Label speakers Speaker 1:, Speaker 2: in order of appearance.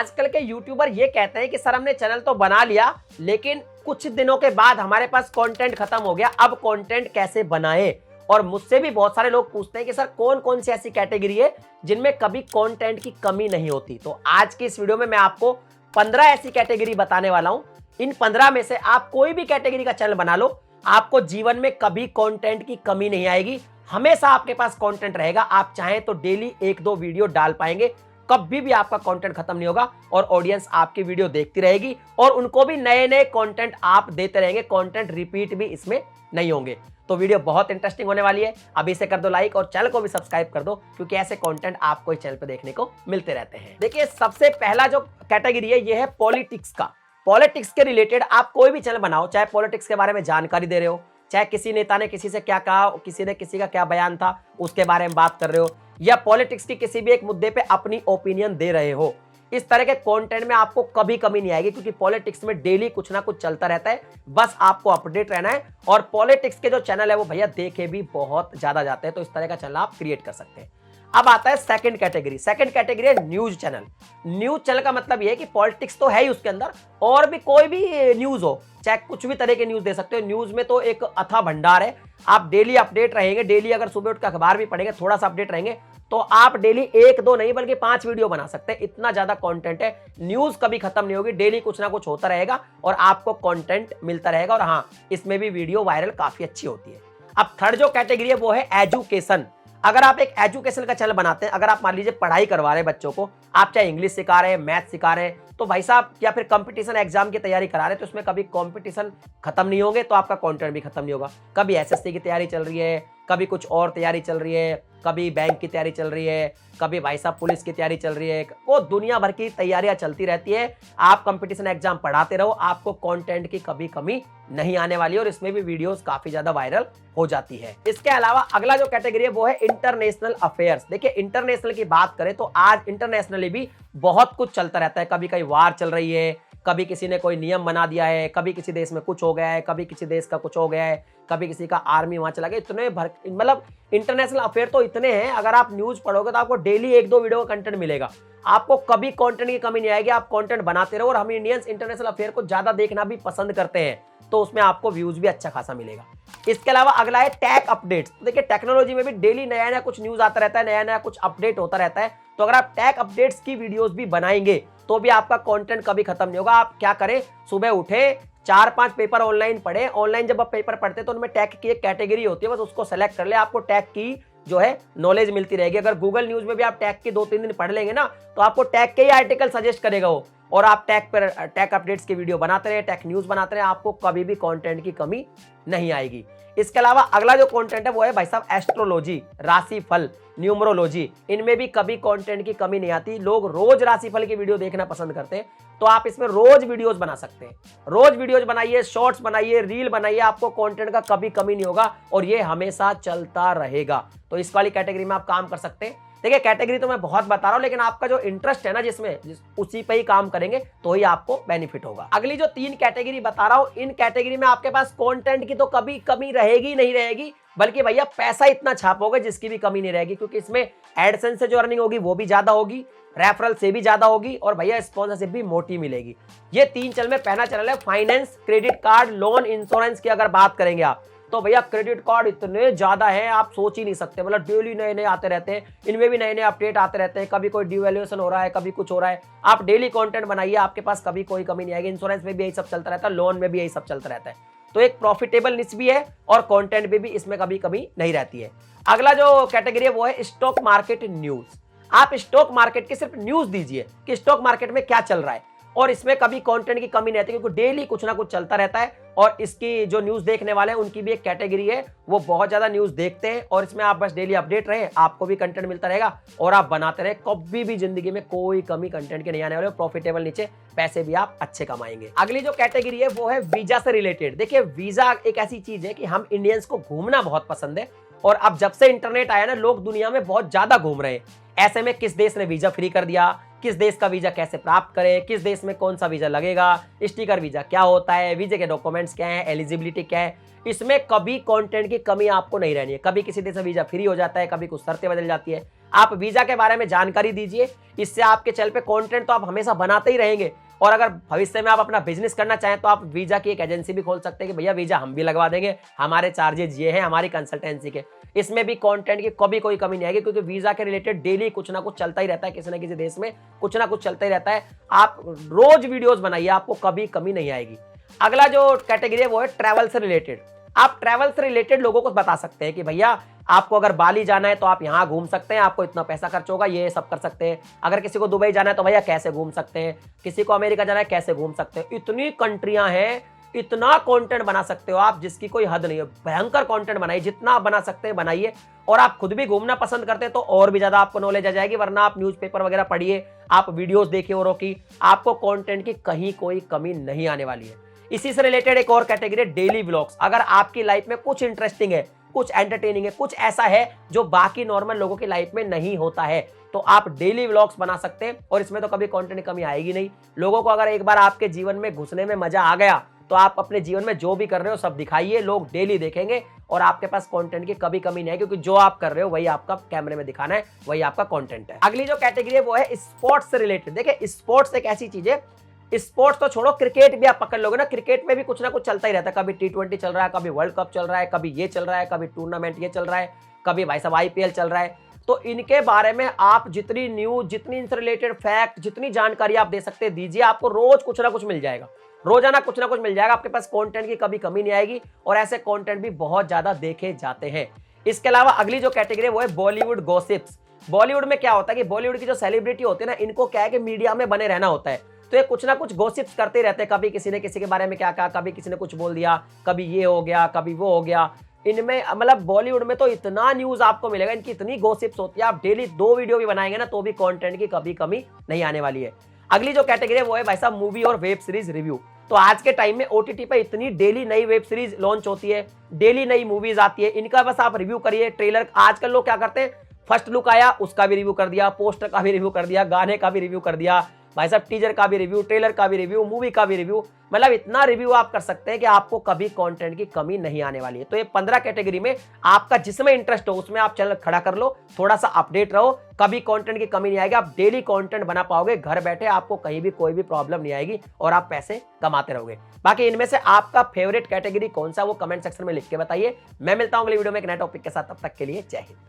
Speaker 1: आजकल के यूट्यूबर ये कहते हैं कि सर हमने चैनल तो बना लिया लेकिन कुछ दिनों के बाद हमारे पास कंटेंट खत्म हो गया, अब कंटेंट कैसे बनाएं। और मुझसे भी बहुत सारे लोग पूछते हैं कि सर कौन कौन सी ऐसी कैटेगरी है जिनमें कभी कंटेंट की कमी नहीं होती। तो आज की इस वीडियो में मैं आपको 15 ऐसी कैटेगरी बताने वाला हूं। इन 15 में से आप कोई भी कैटेगरी का चैनल बना लो, आपको जीवन में कभी कंटेंट की कमी नहीं आएगी, हमेशा आपके पास कंटेंट रहेगा। आप चाहें तो डेली 1-2 वीडियो डाल पाएंगे, कभी भी आपका कंटेंट खत्म नहीं होगा और ऑडियंस आपकी वीडियो देखती रहेगी और उनको भी नए नए कंटेंट आप देते रहेंगे। कंटेंट रिपीट भी इसमें नहीं होंगे। तो वीडियो बहुत इंटरेस्टिंग होने वाली है। अभी से कर दो लाइक और चैनल को भी सब्सक्राइब कर दो, क्योंकि ऐसे कंटेंट आपको इस चैनल पे देखने को मिलते रहते हैं। देखिए, सबसे पहला जो कैटेगरी है ये है पॉलिटिक्स का। पॉलिटिक्स के रिलेटेड आप कोई भी चैनल बनाओ, चाहे पॉलिटिक्स के बारे में जानकारी दे रहे हो, चाहे किसी नेता ने किसी से क्या कहा, किसी ने किसी का क्या बयान था उसके बारे में बात कर रहे हो, या पॉलिटिक्स की किसी भी एक मुद्दे पे अपनी ओपिनियन दे रहे हो, इस तरह के कंटेंट में आपको कभी कमी नहीं आएगी, क्योंकि पॉलिटिक्स में डेली कुछ ना कुछ चलता रहता है। बस आपको अपडेट रहना है। और पॉलिटिक्स के जो चैनल है वो भैया देखे भी बहुत ज्यादा जाते हैं, तो इस तरह का चैनल आप क्रिएट कर सकते हैं। अब आता है सेकंड कैटेगरी। सेकंड कैटेगरी है न्यूज चैनल। न्यूज चैनल का मतलब ये है कि पॉलिटिक्स तो है ही उसके अंदर, और भी कोई भी न्यूज हो, चाहे कुछ भी तरह के न्यूज दे सकते हो। न्यूज में तो एक अथाह भंडार है, आप डेली अपडेट रहेंगे। डेली अगर सुबह उठ कर अखबार भी पढ़ेंगे, थोड़ा सा अपडेट रहेंगे, तो आप डेली 1-2 नहीं बल्कि 5 वीडियो बना सकते हैं। इतना ज्यादा कंटेंट है, न्यूज कभी खत्म नहीं होगी, डेली कुछ ना कुछ होता रहेगा और आपको कंटेंट मिलता रहेगा। और हाँ, इसमें भी वीडियो वायरल काफी अच्छी होती है। अब थर्ड जो कैटेगरी है वो है एजुकेशन। अगर आप एक एजुकेशन का चैनल बनाते हैं, अगर आप मान लीजिए पढ़ाई करवा रहे हैं बच्चों को, आप चाहे इंग्लिश सिखा रहे हैं, मैथ सिखा रहे हैं, तो भाई साहब, या फिर कंपटीशन एग्जाम की तैयारी करा रहे हैं, तो उसमें कभी कंपटीशन खत्म नहीं होंगे, तो आपका कंटेंट भी खत्म नहीं होगा। कभी एसएससी की तैयारी चल रही है, कभी कुछ और तैयारी चल रही है, कभी बैंक की तैयारी चल रही है, कभी भाई साहब पुलिस की तैयारी चल रही है, वो दुनिया भर की तैयारियां चलती रहती है। आप कंपटीशन एग्जाम पढ़ाते रहो, आपको कंटेंट की कभी कमी नहीं आने वाली है और इसमें भी वीडियोस काफी ज्यादा वायरल हो जाती है। इसके अलावा अगला जो कैटेगरी है वो है इंटरनेशनल अफेयर्स। देखिए, इंटरनेशनल की बात करें तो आज इंटरनेशनली भी बहुत कुछ चलता रहता है। कभी कहीं वार चल रही है, कभी किसी ने कोई नियम बना दिया है, कभी किसी देश में कुछ हो गया है, कभी किसी देश का कुछ हो गया है, कभी किसी का आर्मी वहां चला गया। इतने मतलब इंटरनेशनल अफेयर तो इतने हैं, अगर आप न्यूज पढ़ोगे तो आपको डेली 1-2 वीडियो का कंटेंट मिलेगा। आपको कभी कंटेंट की कमी नहीं आएगी, आप कंटेंट बनाते रहो। और हम इंडियंस इंटरनेशनल अफेयर को ज्यादा देखना भी पसंद करते हैं, तो उसमें आपको व्यूज भी अच्छा खासा मिलेगा। इसके अलावा अगला है टेक अपडेट्स। देखिए, टेक्नोलॉजी में भी डेली नया नया कुछ न्यूज आता रहता है, नया नया कुछ अपडेट होता रहता है। तो अगर आप टेक अपडेट्स की वीडियोस भी बनाएंगे तो भी आपका कंटेंट कभी खत्म नहीं होगा। आप क्या करें, सुबह उठे, 4-5 पेपर ऑनलाइन पढ़े। ऑनलाइन जब आप पेपर पढ़ते हैं तो उनमें टेक की एक कैटेगरी होती है, बस उसको सेलेक्ट कर ले, आपको टेक की जो है नॉलेज मिलती रहेगी। अगर गूगल न्यूज में भी आप टेक की 2-3 दिन पढ़ लेंगे ना, तो आपको टेक के ही आर्टिकल सजेस्ट करेगा वो, और आप टेक अपडेट्स की वीडियो बनाते रहे, टेक न्यूज बनाते रहे, आपको कभी भी कंटेंट की कमी नहीं आएगी। इसके अलावा अगला जो कंटेंट है वो है भाई साहब एस्ट्रोलॉजी, राशिफल, न्यूमरोलॉजी। इनमें भी कभी कंटेंट की कमी नहीं आती। लोग रोज राशिफल की वीडियो देखना पसंद करते हैं, तो आप इसमें रोज वीडियोस बना सकते हैं। रोज वीडियोस बनाइए, शॉर्ट्स बनाइए, रील बनाइए, आपको कंटेंट का कभी कमी नहीं होगा और ये हमेशा चलता रहेगा। तो इस वाली कैटेगरी में आप काम कर सकते हैं। देखिए, कैटेगरी तो मैं बहुत बता रहा हूं, लेकिन आपका जो इंटरेस्ट है ना उसी पे ही काम करेंगे तो ही आपको बेनिफिट होगा। अगली जो 3 कैटेगरी बता रहा हूं, इन कैटेगरी में आपके पास कंटेंट की तो कभी कमी रहेगी नहीं रहेगी, बल्कि भैया पैसा इतना छापोगे जिसकी भी कमी नहीं रहेगी, क्योंकि इसमें एडसेंस से जो अर्निंग होगी वो भी ज्यादा होगी, रेफरल से भी ज्यादा होगी, और भैया स्पॉन्सरशिप भी मोटी मिलेगी। ये 3 चैनल में पहला चैनल है finance, credit card, loan, insurance की अगर बात करेंगे आप, तो भैया क्रेडिट कार्ड इतने ज्यादा है आप सोच ही नहीं सकते। मतलब डेली नए नए आते रहते हैं, इनमें भी नए नए अपडेट आते रहते हैं। कभी कोई डिवैल्यूएशन हो रहा है, कभी कुछ हो रहा है। आप डेली कंटेंट बनाइए, आपके पास कभी कोई कमी नहीं आएगी। इंश्योरेंस में भी यही सब चलता रहता है, लोन में भी यही सब चलता रहता है। तो एक प्रॉफिटेबल निच भी है और कंटेंट भी इसमें कभी कमी नहीं रहती है। अगला जो कैटेगरी है वो है स्टॉक मार्केट न्यूज। आप स्टॉक मार्केट की सिर्फ न्यूज दीजिए कि स्टॉक मार्केट में क्या चल रहा है, और इसमें कभी कंटेंट की कमी नहीं रहती, क्योंकि डेली कुछ ना कुछ चलता रहता है। और इसकी जो न्यूज देखने वाले हैं उनकी भी एक कैटेगरी है, वो बहुत ज्यादा न्यूज देखते हैं, और इसमें आप बस डेली अपडेट रहे, आपको भी कंटेंट मिलता रहेगा और आप बनाते रहे। कभी भी जिंदगी में कोई कमी कंटेंट के नहीं आने वाले, प्रॉफिटेबल नीचे पैसे भी आप अच्छे कमाएंगे। अगली जो कैटेगरी है वो है वीजा से रिलेटेड। देखिए, वीजा एक ऐसी चीज है कि हम इंडियंस को घूमना बहुत पसंद है, और अब जब से इंटरनेट आया ना, लोग दुनिया में बहुत ज्यादा घूम रहे हैं। ऐसे में किस देश ने वीजा फ्री कर दिया, किस देश का वीजा कैसे प्राप्त करें, किस देश में कौन सा वीजा लगेगा, स्टिकर वीजा क्या होता है, वीजे के डॉक्यूमेंट्स क्या है, एलिजिबिलिटी क्या है, इसमें कभी कंटेंट की कमी आपको नहीं रहनी है। कभी किसी देश से वीजा फ्री हो जाता है, कभी कुछ शर्तें बदल जाती है। आप वीजा के बारे में जानकारी दीजिए, इससे आपके चैनल पे कंटेंट तो आप हमेशा बनाते ही रहेंगे। और अगर भविष्य में आप अपना बिजनेस करना चाहें तो आप वीजा की एक एजेंसी भी खोल सकते हैं कि भैया वीजा हम भी लगवा देंगे, हमारे चार्जेज ये हैं हमारी कंसल्टेंसी के। इसमें भी कंटेंट की कभी कोई कमी नहीं आएगी, क्योंकि वीजा के रिलेटेड डेली कुछ ना कुछ चलता ही रहता है, किसी न किसी देश में कुछ ना कुछ चलता ही रहता है। आप रोज वीडियोस बनाइए, आपको कभी कमी नहीं आएगी। अगला जो कैटेगरी है वो है ट्रैवल से रिलेटेड। आप ट्रैवल से रिलेटेड लोगों को बता सकते हैं कि भैया आपको अगर बाली जाना है तो आप यहाँ घूम सकते हैं, आपको इतना पैसा खर्च होगा, ये सब कर सकते हैं। अगर किसी को दुबई जाना है तो भैया कैसे घूम सकते हैं, किसी को अमेरिका जाना है कैसे घूम सकते हैं। इतनी कंट्रियां हैं, इतना कंटेंट बना सकते हो आप जिसकी कोई हद नहीं है। भयंकर कंटेंट बनाइए, जितना आप बना सकते हैं बनाइए। और आप खुद भी घूमना पसंद करते हैं तो और भी ज्यादा आपको नॉलेज आ जाएगी, वरना आप न्यूज़पेपर वगैरह पढ़िए, आप वीडियोस देखिए औरों की, आपको कंटेंट की कहीं कोई कमी नहीं आने वाली है। इसी से रिलेटेड एक और कैटेगरी है डेली व्लॉग्स। अगर आपकी लाइफ में कुछ इंटरेस्टिंग है, कुछ एंटरटेनिंग है, कुछ ऐसा है जो बाकी नॉर्मल लोगों की लाइफ में नहीं होता है, तो आप डेली व्लॉग्स बना सकते हैं। और इसमें तो कभी कंटेंट की कमी आएगी नहीं। लोगों को अगर एक बार आपके जीवन में घुसने में मजा आ गया तो आप अपने जीवन में जो भी कर रहे हो सब दिखाइए, लोग डेली देखेंगे और आपके पास कंटेंट की कभी कमी नहीं है, क्योंकि जो आप कर रहे हो वही आपका कैमरे में दिखाना है, वही आपका कंटेंट है। अगली जो कैटेगरी है वो है स्पोर्ट्स से रिलेटेड। देखिए स्पोर्ट्स एक ऐसी चीज है, स्पोर्ट्स तो छोड़ो, क्रिकेट भी आप पकड़ लोगे ना, क्रिकेट में भी कुछ ना कुछ चलता ही रहता है। कभी T20 चल रहा है, कभी वर्ल्ड कप चल रहा है, कभी ये चल रहा है, कभी टूर्नामेंट ये चल रहा है, कभी भाई साहब IPL चल रहा है। तो इनके बारे में आप जितनी न्यूज, जितनी इनसे रिलेटेड फैक्ट, जितनी जानकारी आप दे सकते हैं दीजिए, आपको रोज कुछ ना कुछ मिल जाएगा, रोजाना कुछ ना कुछ मिल जाएगा। आपके पास कंटेंट की कभी कमी नहीं आएगी और ऐसे कंटेंट भी बहुत ज्यादा देखे जाते हैं। इसके अलावा अगली जो कैटेगरी है वो है बॉलीवुड गॉसिप्स। बॉलीवुड में क्या होता है कि बॉलीवुड की जो सेलिब्रिटी होती है ना, इनको क्या है कि मीडिया में बने रहना होता है, तो ये कुछ ना कुछ गॉसिप्स करते रहते हैं। कभी किसी ने किसी के बारे में क्या कहा, कभी किसी ने कुछ बोल दिया, कभी ये हो गया, कभी वो हो गया। इनमें मतलब बॉलीवुड में तो इतना न्यूज आपको मिलेगा, इनकी इतनी गॉसिप्स होती है, आप डेली 2 वीडियो भी बनाएंगे ना तो भी कंटेंट की कभी कमी नहीं आने वाली है। अगली जो कैटेगरी है वो है भाई साहब मूवी और वेब सीरीज रिव्यू। तो आज के टाइम में OTT पे इतनी डेली नई वेब सीरीज लॉन्च होती है, डेली नई मूवीज आती है, इनका बस आप रिव्यू करिए। ट्रेलर आजकल लोग क्या करते हैं, फर्स्ट लुक आया उसका भी रिव्यू कर दिया, पोस्टर का भी रिव्यू कर दिया, गाने का भी रिव्यू कर दिया, भाई साहब टीजर का भी रिव्यू, ट्रेलर का भी रिव्यू, मूवी का भी रिव्यू। मतलब इतना रिव्यू आप कर सकते हैं कि आपको कभी कंटेंट की कमी नहीं आने वाली है। तो ये 15 कैटेगरी में आपका जिसमें इंटरेस्ट हो उसमें आप चैनल खड़ा कर लो, थोड़ा सा अपडेट रहो, कभी कंटेंट की कमी नहीं आएगी। आप डेली कंटेंट बना पाओगे घर बैठे, आपको कहीं भी कोई भी प्रॉब्लम नहीं आएगी और आप पैसे कमाते रहोगे। बाकी इनमें से आपका फेवरेट कैटेगरी कौन सा, वो कमेंट सेक्शन में लिख के बताइए। मैं मिलता हूं अगली वीडियो में एक नए टॉपिक के साथ, तब तक के लिए जय हिंद।